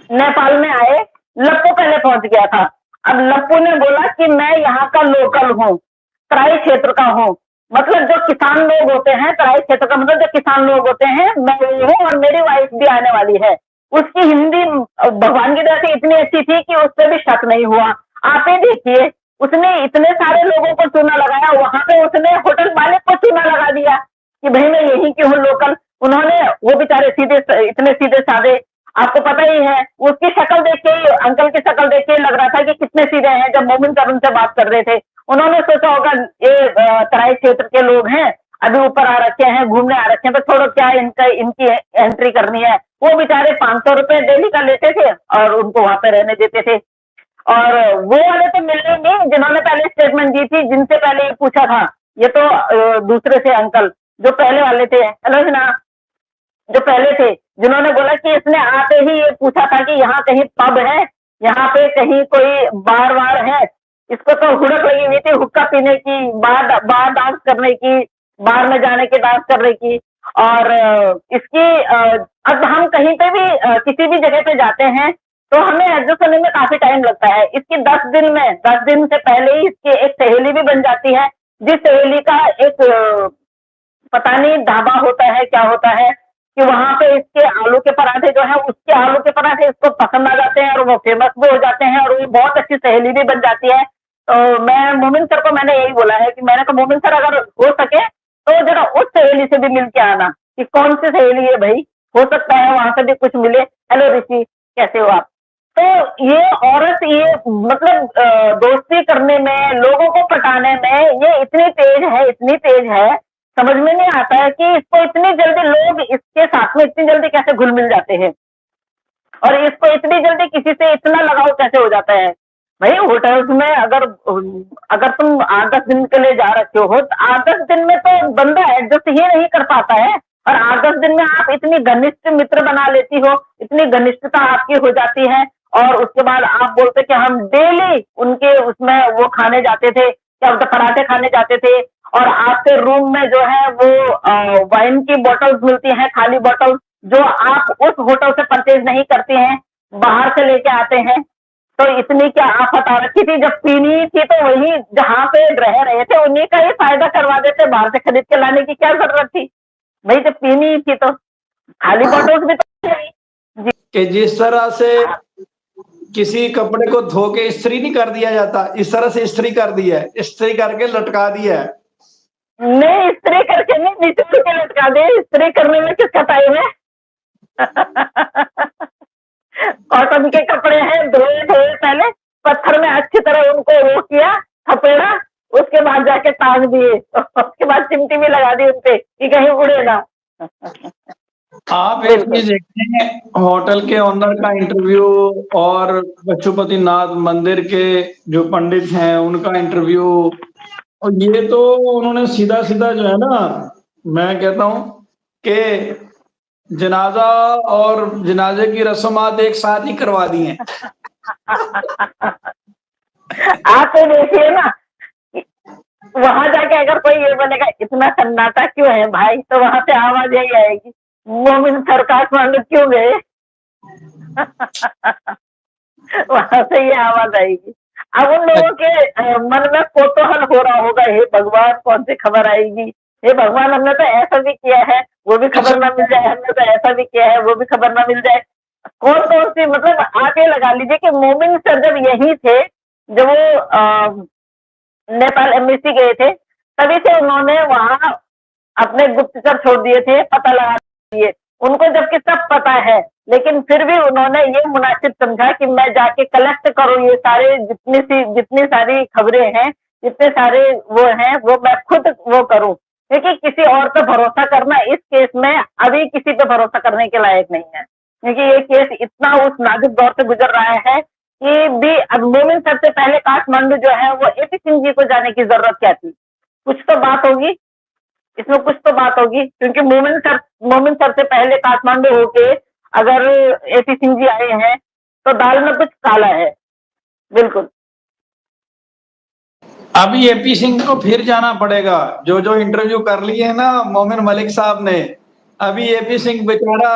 नेपाल में आए, लप्पू पहले पहुंच गया था। अब लप्पू ने बोला कि मैं यहाँ का लोकल हूँ, तराई क्षेत्र का हूँ। मतलब जो किसान लोग होते हैं, तराई क्षेत्र का मतलब जो किसान लोग होते हैं, मैं वो हूँ और मेरी वाइफ भी आने वाली है। उसकी हिंदी भगवान की दया से इतनी अच्छी थी कि उससे भी शक नहीं हुआ। आप ही देखिए, उसने इतने सारे लोगों को चूना लगाया, वहां पे उसने होटल मालिक को चूना लगा दिया कि भाई मैं यही की हूँ लोकल। उन्होंने, वो बेचारे सीधे, इतने सीधे साधे, आपको पता ही है, उसकी शक्ल देख के, अंकल की शक्ल देख के लग रहा था कि कितने सीधे हैं। जब मोमिन सर उनसे बात कर रहे थे, उन्होंने सोचा होगा ये तराई क्षेत्र के लोग हैं, अभी ऊपर आ रखे हैं, घूमने आ रखे हैं, तो छोड़ो क्या इनकी एंट्री करनी है। वो बेचारे 500 रुपए डेली का लेते थे और उनको वहां पे रहने देते थे। और वो वाले तो मिलने नहीं जिन्होंने पहले स्टेटमेंट दी थी, जिनसे पहले पूछा था। ये तो दूसरे थे अंकल, जो पहले वाले थे। हेलो ना, जो पहले थे, जिन्होंने बोला कि इसने आते ही ये पूछा था कि यहाँ कहीं पब है, यहाँ पे कहीं कोई बार वार है। इसको तो हुड़क लगी हुई थी हुक्का पीने की, बार बार डांस करने की, बार में जाने के डांस करने की। और इसकी अब हम कहीं पे भी किसी भी जगह पे जाते हैं तो हमें एडजस्ट होने में काफी टाइम लगता है। इसकी 10 दिन में, 10 दिन से पहले ही इसकी एक सहेली भी बन जाती है, जिस सहेली का एक पता नहीं ढाबा होता है क्या होता है, कि वहां पे इसके आलू के पराठे जो है, उसके आलू के पराठे इसको पसंद आ जाते हैं और वो फेमस भी हो जाते हैं और वो बहुत अच्छी सहेली भी बन जाती है। तो मैं मोमिन सर को मैंने यही बोला है कि मैंने कहा मोमिन सर अगर हो सके तो जरा उस सहेली से भी मिल के आना, कि कौन सी सहेली है भाई, हो सकता है वहां से भी कुछ मिले। हेलो ऋषि, कैसे हो आप? तो ये औरत, ये मतलब दोस्ती करने में, लोगों को पटाने में ये इतनी तेज है, इतनी तेज है, समझ में नहीं आता है कि इसको इतनी जल्दी लोग इसके साथ में इतनी जल्दी कैसे घुल मिल जाते हैं और इसको इतनी जल्दी किसी से इतना लगाव कैसे हो जाता है। भाई होटल्स में अगर अगर तुम 8-10 दिन के लिए जा रखे हो तो 8-10 दिन में तो बंदा एडजस्ट ही नहीं कर पाता है। और 8-10 दिन में आप इतनी घनिष्ठ मित्र बना लेती हो, इतनी घनिष्ठता आपकी हो जाती है। और उसके बाद आप बोलते कि हम डेली उनके उसमें वो खाने जाते थे, क्या बोलते, पराठे खाने जाते थे। और आपके रूम में जो है वो वाइन की बोतल्स मिलती हैं, खाली बोतल, जो आप उस होटल से परचेज नहीं करते हैं, बाहर से लेके आते हैं। तो इतनी क्या आफत आ रखी थी, जब पीनी थी तो वही जहाँ पे रह रहे थे उन्हीं का ही फायदा करवा देते, बाहर से खरीद के लाने की क्या जरूरत थी भाई, जब पीनी थी तो खाली बॉटल्स भी तो जी। कि जिस तरह से किसी कपड़े को धो के इस्त्री नहीं कर दिया जाता, इस तरह से इस्त्री कर दिया है, इस्त्री करके लटका दिया है। नहीं, इस्त्री करके नहीं, निचोड़ के लटका दे, इस्त्री करने में किसका टाइम है। कॉटन के कपड़े हैं, धोए धोए पहले पत्थर में अच्छी तरह उनको वो किया, थपेड़ा, उसके बाद जाके टांग दिए, उसके बाद चिमटी भी लगा दी उनपे कि कहीं उड़े ना। आप एक चीज देखते हैं, होटल के ओनर का इंटरव्यू और पशुपतिनाथ मंदिर के जो पंडित हैं उनका इंटरव्यू, और ये तो उन्होंने सीधा सीधा जो है ना, मैं कहता हूं कि जनाजा और जनाजे की रस्मात एक साथ ही करवा दी हैं। आप तो देखिए ना, वहां जाके अगर कोई ये बोलेगा इतना सन्नाटा क्यों है भाई, तो वहां से आवाज यही आएगी, मोमिन सर काठमांडू क्यों गए। वहां से ये आवाज आएगी। अब उन लोगों के मन में कौतूहल हो रहा होगा, हे भगवान कौन सी खबर आएगी, हे भगवान हमने तो ऐसा भी किया है वो भी खबर ना मिल जाए, हमने तो ऐसा भी किया है वो भी खबर ना मिल जाए। कौन कौन सी, मतलब आप ये लगा लीजिए कि मोमिन सर जब यही थे, जब वो नेपाल एम्बेसी गए थे, तभी से उन्होंने वहां अपने गुप्तचर छोड़ दिए थे, पता लगा दिए। उनको जबकि सब पता है, लेकिन फिर भी उन्होंने ये मुनासिब समझा कि मैं जाके कलेक्ट करूं ये सारे जितनी सारी खबरें हैं, जितने सारे वो हैं, वो मैं खुद वो करूं, क्योंकि किसी और पे भरोसा करना इस केस में अभी किसी पे भरोसा करने के लायक नहीं है। क्योंकि ये केस इतना उस नाजुक दौर से गुजर रहा है कि भी अब मोमिन सर से पहले काठमांडू जो है वो एपी सिंह जी को जाने की जरूरत क्या थी। कुछ तो बात होगी इसमें, कुछ तो बात होगी, क्योंकि मोमिन सर से पहले काठमांडू होके अगर एपी सिंह जी आए हैं तो दाल में कुछ काला है। बिल्कुल। अभी एपी सिंह को फिर जाना पड़ेगा, जो जो इंटरव्यू कर लिए है ना मोमिन मलिक साहब ने, अभी एपी सिंह बेचारा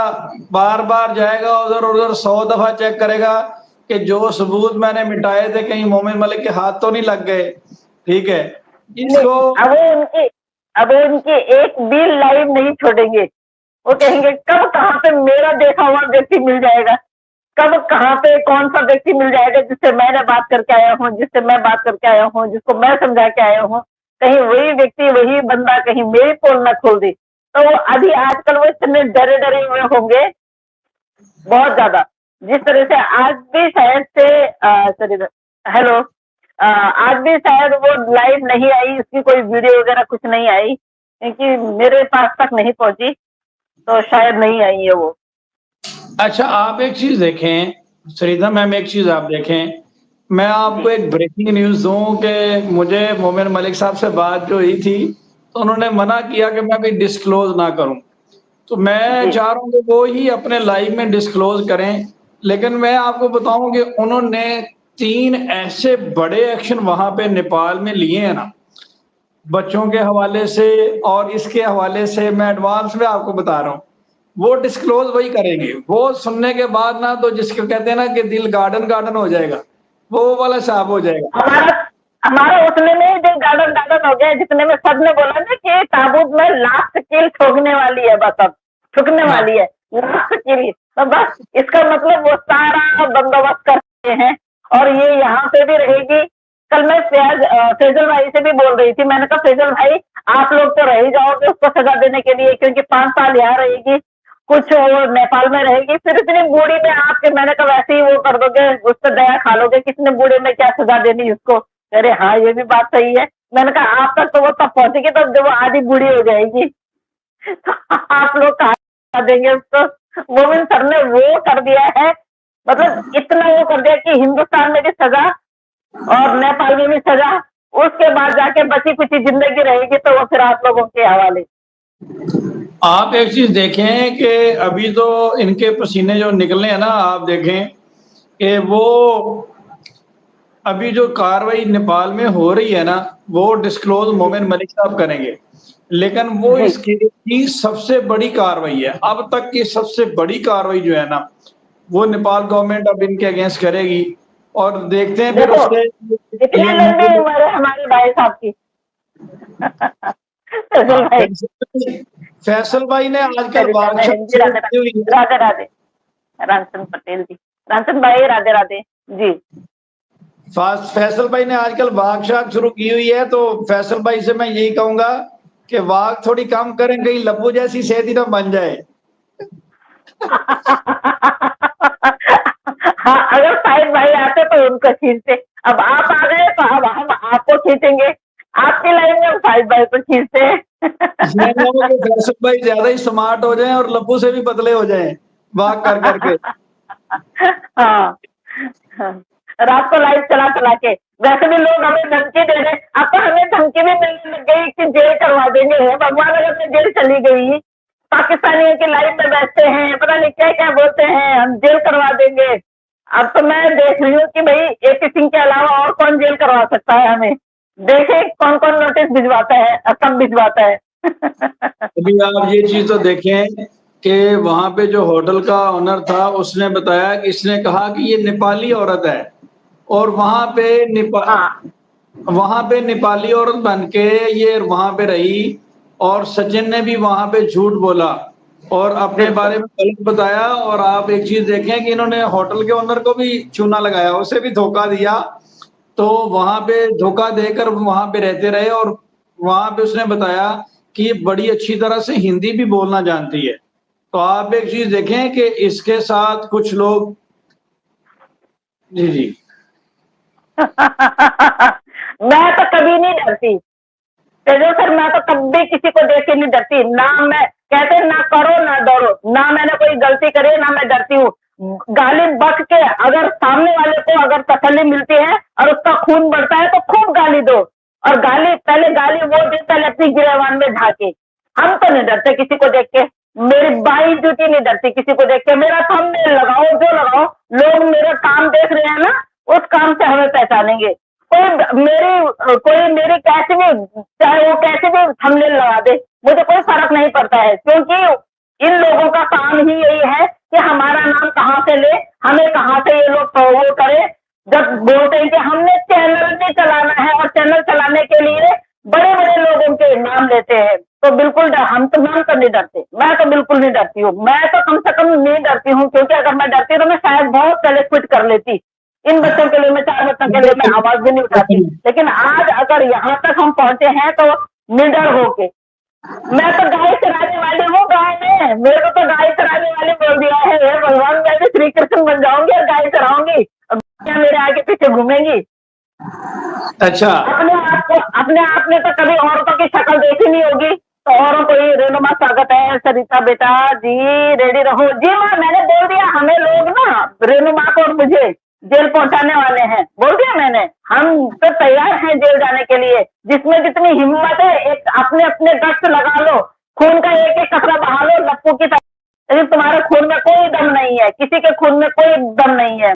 बार बार जाएगा उधर उधर 100 दफा चेक करेगा कि जो सबूत मैंने मिटाए थे कहीं मोमिन मलिक के हाथ तो नहीं लग गए। ठीक है, इसको अब वो उनकी एक भी लाइव नहीं छोड़ेंगे। वो कहेंगे कब कहाँ पे मेरा देखा हुआ व्यक्ति मिल जाएगा, कब कहाँ पे कौन सा व्यक्ति मिल जाएगा जिससे मैंने बात करके आया हूँ, जिससे मैं बात करके आया हूँ, जिसको मैं समझा के आया हूँ, कहीं वही व्यक्ति वही बंदा कहीं मेरी पोल न खोल दी। तो वो अभी आजकल वो इतने डरे डरे हुए होंगे बहुत ज्यादा, जिस तरह से आज भी शायद से हेलो आज भी शायद वो लाइव नहीं आई, उसकी कोई वीडियो वगैरह कुछ नहीं आई, क्योंकि मेरे पास तक नहीं पहुंची, तो शायद नहीं आई है वो। अच्छा, आप एक चीज देखें सरिता मैम, एक चीज आप देखें, मैं आपको एक ब्रेकिंग न्यूज दूं कि मुझे मोमिन मलिक साहब से बात जो हुई थी तो उन्होंने मना किया कि मैं भी डिस्क्लोज ना करूं, तो मैं चाह रहा हूं कि वो ही अपने लाइव में डिस्क्लोज करें। लेकिन मैं आपको बताऊं कि उन्होंने 3 ऐसे बड़े एक्शन वहां पे नेपाल में लिए हैं ना, बच्चों के हवाले से और इसके हवाले से, मैं एडवांस में आपको बता रहा हूँ, वो डिस्क्लोज वही करेंगे। वो सुनने के बाद ना तो जिसको कहते हैं ना कि दिल गार्डन गार्डन हो जाएगा, वो वाला साहब हो जाएगा। हमारा उतने में ही दिल गार्डन गार्डन हो गया जितने में सबने बोला ना कि ताबूत में लास्ट किल ठोकने वाली है, बस अब ठुकने वाली है लास्ट किल। तो बस इसका मतलब वो सारा बंदोबस्त करते हैं और ये यहाँ पे भी रहेगी। कल मैं फैजल भाई से भी बोल रही थी, मैंने कहा फैजल भाई आप लोग तो रह ही जाओगे उसको सजा देने के लिए, क्योंकि 5 साल यहाँ रहेगी, कुछ वो नेपाल में रहेगी, फिर इतनी बूढ़ी में आपके, मैंने कहा वैसे ही वो कर दोगे, उस पर दया खा लोगे, कितने बूढ़े में क्या सजा देनी उसको। अरे हाँ ये भी बात सही है। मैंने कहा आप तक तो वो तब पहुंचेगी तब जब वो आधी बूढ़ी हो जाएगी। तो आप लोग कहा देंगे उसको। मोमिन सर ने वो कर दिया है, मतलब इतना वो कर दिया कि हिंदुस्तान में भी सजा और नेपाल में भी सजा, उसके बाद जाके बची कुछ जिंदगी रहेगी तो वो फिर आप लोगों के हवाले। आप एक चीज देखें कि अभी तो इनके पसीने जो निकले हैं ना, आप देखें कि वो अभी जो कार्रवाई नेपाल में हो रही है ना, वो डिस्क्लोज मोमिन मलिक साहब करेंगे, लेकिन वो इसकी की सबसे बड़ी कार्रवाई है, अब तक की सबसे बड़ी कार्रवाई जो है ना, वो नेपाल गवर्नमेंट अब इनके अगेंस्ट करेगी। और देखते हैं फिर उससे इतनी लंबी उम्र है हमारे भाई साहब की। फैसल भाई ने आजकल राधे राधे रामचंद्र पटेल जी, रामचंद्र भाई राधे राधे जी। फैसल भाई ने आजकल वाक शाक शुरू की हुई है, तो फैसल भाई से मैं यही कहूंगा कि वाक थोड़ी कम करें, कहीं लब्बू जैसी सेहत ही ना बन जाए। हाँ, अगर साहिब भाई आते तो उनको खींचते, अब आप आ गए तो अब हम आपको खींचेंगे, आपकी लाइन में साहिब भाई को खींचते हैं। फैसल भाई ज्यादा ही स्मार्ट हो जाएं और लब्बू से भी पतले हो जाएं वाक कर करके। हाँ, रात को लाइव चला चला के, वैसे भी लोग हमें धमकी दे रहे, अब तो हमें धमकी भी मिलने लग गई कि जेल करवा देंगे। भगवान अगर मैं जेल चली गई, पाकिस्तानियों के लाइव में बैठते हैं, पता नहीं क्या क्या बोलते हैं, हम जेल करवा देंगे। अब तो मैं देख रही हूँ कि भाई एपी सिंह के अलावा और कौन जेल करवा सकता है हमें, देखे कौन कौन नोटिस भिजवाता है और कब भिजवाता है। अभी आप ये चीज तो देखें कि वहां पे जो होटल का ओनर था उसने बताया कि इसने कहा कि ये नेपाली औरत है, और वहां पे नेपाली औरत बन के ये वहां पे रही, और सचिन ने भी वहां पे झूठ बोला और अपने बारे में गलत बताया। और आप एक चीज देखें कि इन्होंने होटल के ओनर को भी चूना लगाया, उसे भी धोखा दिया, तो वहां पे धोखा देकर वहां पे रहते रहे। और वहां पे उसने बताया कि ये बड़ी अच्छी तरह से हिंदी भी बोलना जानती है। तो आप एक चीज देखें कि इसके साथ कुछ लोग जी जी मैं तो कभी नहीं डरती तेजो सर, मैं तो कभी किसी को देख के नहीं डरती ना। मैं कहते ना करो ना डरो, ना मैंने कोई गलती करी ना मैं डरती हूँ। गाली बक के अगर सामने वाले को अगर तसल्ली मिलती है और उसका खून बढ़ता है तो खूब गाली दो, और पहले गाली वो दे, पहले अपनी गिरेवान में झाके। हम तो नहीं डरते किसी को देख के, मेरी बाई ड्यूटी नहीं डरती किसी को देख के। मेरा थंबनेल लगाओ जो लगाओ, लोग मेरा काम देख रहे हैं ना, उस काम से हमें पहचानेंगे। कोई मेरी कैसे भी, चाहे वो कैसे भी थंबनेल लगा दे, मुझे कोई फर्क नहीं पड़ता है, क्योंकि इन लोगों का काम ही यही है कि हमारा नाम कहाँ से ले, हमें कहाँ से ये लोग वो करे। जब बोलते हैं कि हमने चैनल भी चलाना है और चैनल चलाने के लिए बड़े बड़े लोगों के नाम लेते हैं, तो बिल्कुल हम तो नाम तो नहीं डरते, मैं तो बिल्कुल नहीं डरती हूँ। मैं तो कम से कम नहीं डरती हूँ, क्योंकि अगर मैं डरती तो मैं शायद बहुत पहले क्विट कर लेती। इन बच्चों के लिए, मैं 4 बच्चों के लिए मैं आवाज भी नहीं उठाती। लेकिन आज अगर यहाँ तक हम पहुंचे हैं तो निडर होके। मैं तो गाय चराने वाली हूँ, गाँव में मेरे को तो गाय चराने वाली बोल दिया है। हे भगवान, मैं भी श्री कृष्ण बन जाऊंगी और गाय चराऊंगी, और गायें मेरे आगे पीछे घूमेंगी। अच्छा, अपने आप में तो कभी औरतों की शक्ल देखी नहीं होगी, तो औरों को ही रेणुमा स्वागत है, सरिता बेटा जी रेडी रहो। जी माँ, मैंने बोल दिया, हमें लोग ना रेणुमा को और मुझे जेल पहुंचाने वाले हैं, बोल दिया मैंने। हम तो तैयार हैं जेल जाने के लिए, जिसमें जितनी हिम्मत है एक अपने अपने गश्त लगा लो, खून का एक एक कतरा बहा लो लप्पू की तरह। लेकिन तुम्हारे खून में कोई दम नहीं है, किसी के खून में कोई दम नहीं है।